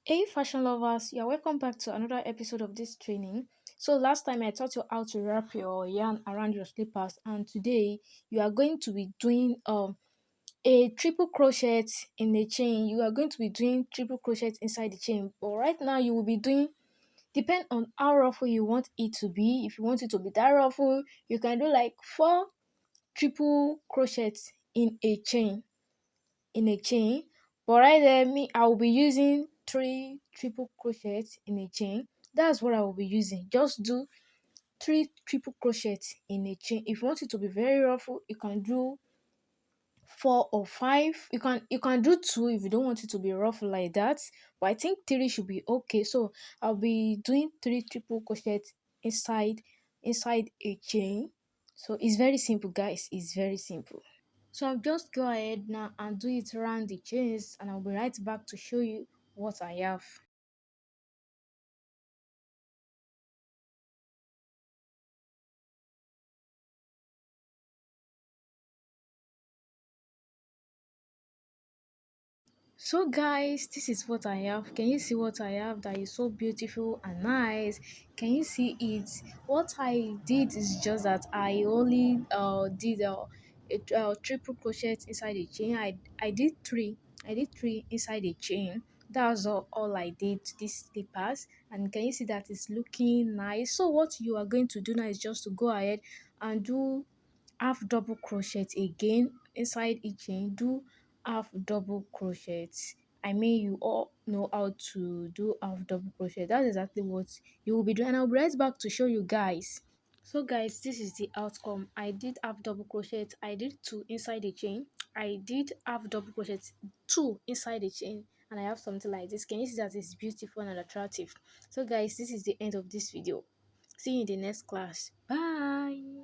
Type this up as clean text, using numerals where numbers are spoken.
Hey fashion lovers, you're welcome back to another episode of this training. So last time I taught you how to wrap your yarn around your slippers, and today you are going to be doing a triple crochet in a chain. You are going to be doing triple crochet inside the chain. But right now you will be doing, depend on how ruffle you want it to be. If you want it to be that ruffle, you can do like four triple crochets in a chain. But right there, me, I will be using three triple crochets in a chain. That's what I will be using. Just do three triple crochets in a chain. If you want it to be very ruffle, you can do four or five. You can do two if you don't want it to be rough like that. But I think three should be okay. So I'll be doing three triple crochets inside a chain. So it's very simple, guys. It's very simple. So I'll just go ahead now and do it around the chains, and I'll be right back to show you what I have. So guys, this is what I have. Can you see what I have that is so beautiful and nice? Can you see it? What I did is just that I only did a triple crochet inside the chain. I did three. I did three inside the chain. That's all I did to these slippers. And can you see that it's looking nice? So what you are going to do now is just to go ahead and do half double crochet again inside each chain. Do half double crochet. I mean, you all know how to do half double crochet. That's exactly what you will be doing, and I'll be right back to show you guys. So guys, this is the outcome. I did half double crochet. I did two inside the chain. I did half double crochet, two inside the chain, and I have something like this. Can you see that it's beautiful and attractive? So guys, this is the end of this video. See you in the next class. Bye.